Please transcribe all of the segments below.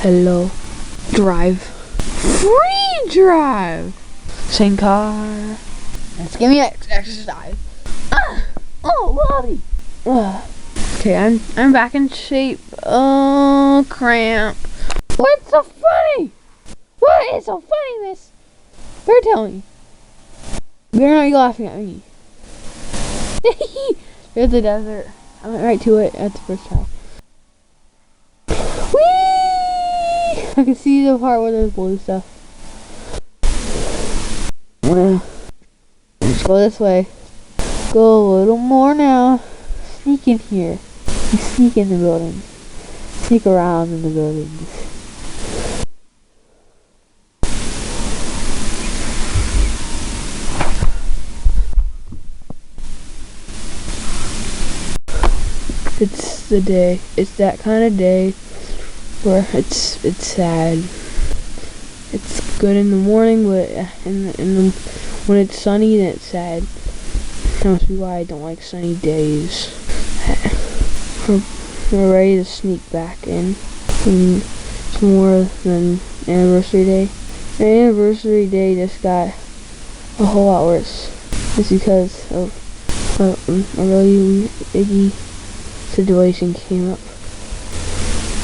Hello. Drive. Free drive. Same car. Let's give me exercise. Oh, lobby. Okay, I'm back in shape. Oh, cramp. What's so funny? What is so funny, miss? Better tell me. Better not be laughing at me. There's the desert. I went right to it at the first try. Whee! I can see the part where there's blue stuff. Let's go this way. Go a little more now. Sneak in here. You sneak in the building. Sneak around in the buildings. It's the day. It's that kind of day where it's sad. It's good in the morning, but when it's sunny, then it's sad. That must be why I don't like sunny days. We're ready to sneak back in. It's more than anniversary day. The anniversary day just got a whole lot worse. It's because of a really icky situation came up.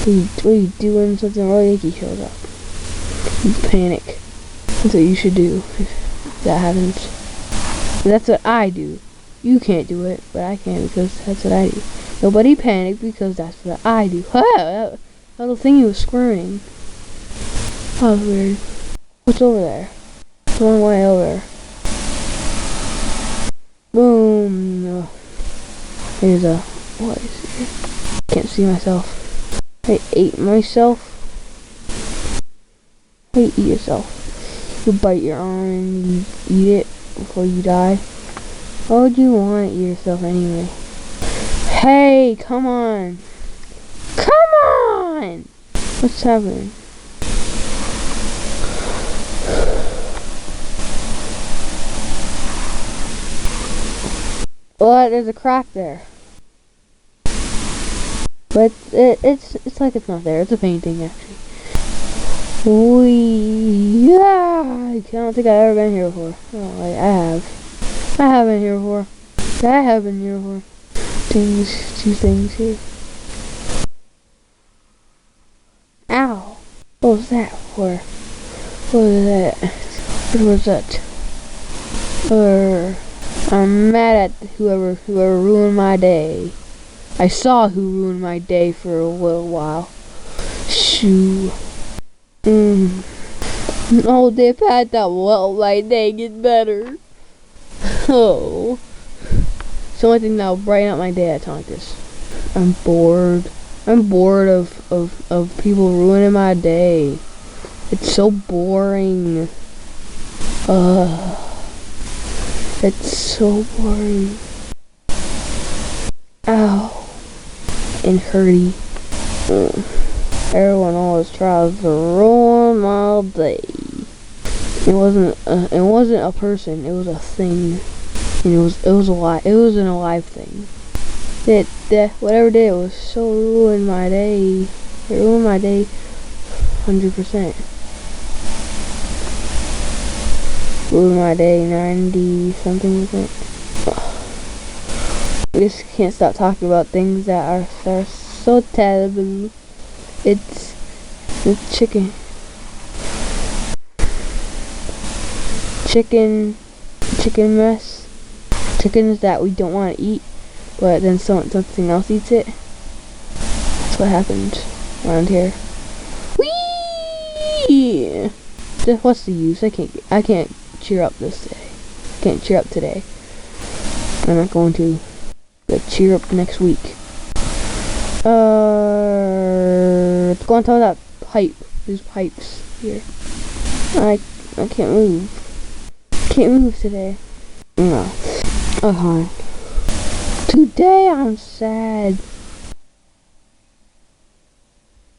What do you do when something really icky shows up? You panic. That's what you should do if that happens. That's what I do. You can't do it, but I can because that's what I do. Nobody panic because that's what I do. That little thingy was squirming. That was weird. What's over there? It's one way over. Boom. Here's a... What is it? Can't see myself. I ate myself. How you eat yourself? You bite your arm and you eat it before you die. Why would you want to eat yourself anyway? Hey, come on. Come on! What's happening? What? There's a crack there. But it's like it's not there. It's a painting actually. Yeah! I don't think I've ever been here before. Oh, I have. I have been here before. I have been here before. Two things here. Ow! What was that for? What was that? What was that? I'm mad at whoever ruined my day. I saw who ruined my day for a little while. Shoo. Oh, they had that well, my day get better. Oh. It's the only thing that will brighten up my day at times like this. I'm bored. I'm bored of people ruining my day. It's so boring. It's so boring. Ow. And hurty. Everyone always tries to ruin my day. It wasn't a person. It was a thing. And it was alive. It was an alive thing. Whatever it did was so ruined my day. It ruined my day 100%. Ruined my day 90-something%. I just can't stop talking about things that are so terrible. It's chicken mess. Chickens that we don't want to eat, but then something else eats it. That's what happened around here. Whee! What's the use? I can't cheer up this day. Can't cheer up today. I'm not going to. But cheer up next week. Let's go on top of that pipe. There's pipes here. I can't move. Can't move today. No. Okay. Today I'm sad.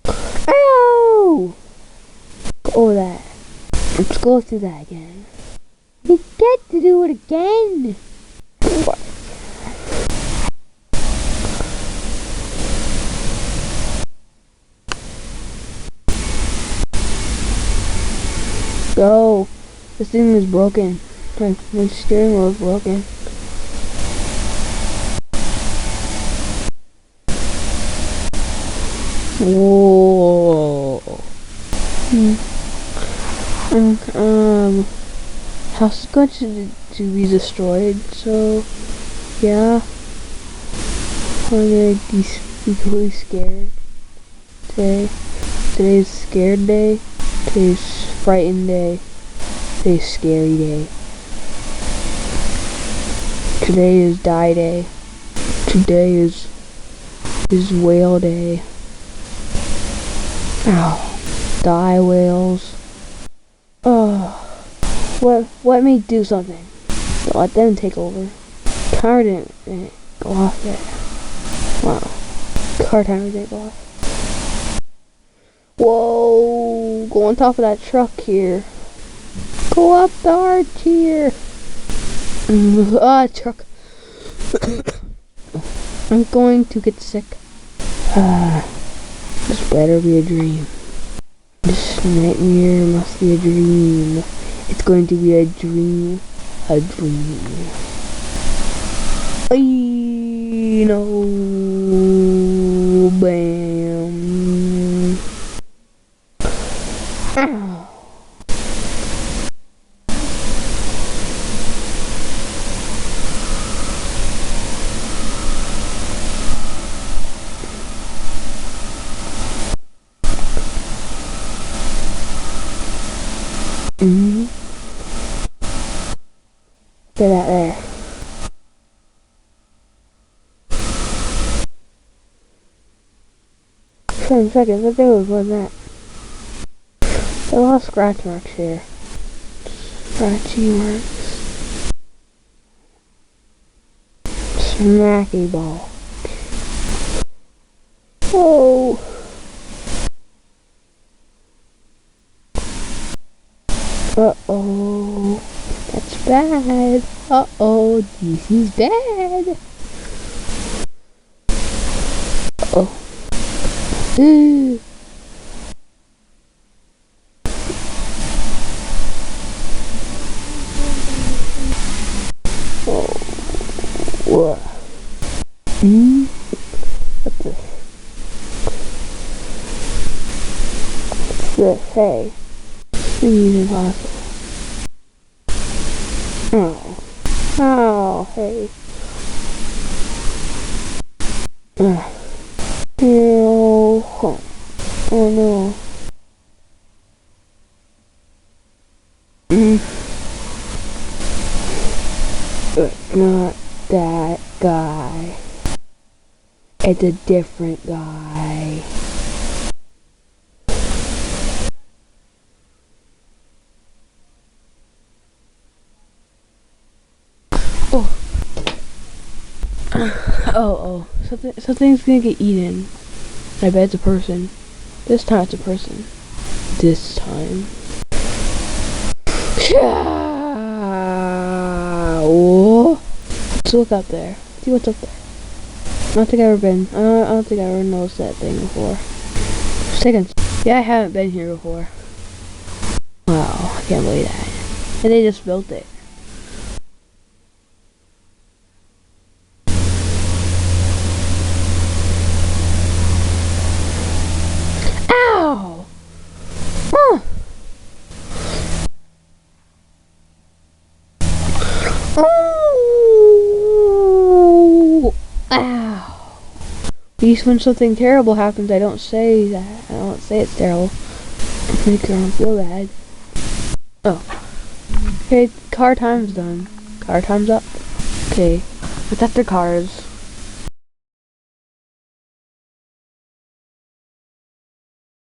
Ow! Go over that. Let's go through that again. You get to do it again. What? This thing is broken. My steering wheel is broken. Whoa. House is going to be destroyed, so yeah. I'm gonna be completely scared today. Today's scared day. Today's frightened day. Today's scary day. Today is die day. Today is whale day. Ow. Die whales. Let me do something. Don't let them take over. Car didn't go off yet. Wow. Car timer didn't go off. Whoa. Go on top of that truck here. Go up the arch here. Truck. I'm going to get sick. This better be a dream. This nightmare must be a dream. It's going to be a dream. A dream. No. Bam. Ow. Get that there. 10 seconds, I think it was more than that. There's a lot of scratch marks here. Scratchy marks. Smacky ball. Oh. Uh-oh. That's bad. Uh-oh. This is bad. Uh-oh. Oh. What's this? What's this? Hey. Please impossible. Oh. Oh, hey. Oh, oh no. It's not that guy. It's a different guy. Oh. Oh. Something's gonna get eaten. I bet it's a person. This time it's a person. This time. Oh. Let's look up there. See what's up there. I don't think I've ever noticed that thing before. Seconds. Yeah, I haven't been here before. Wow, I can't believe that. And they just built it. Ow! Oh! Ow! At least when something terrible happens, I don't say that. I don't say it's terrible. Make her feel bad. Oh. Okay, car time's done. Car time's up. Okay, what's after cars?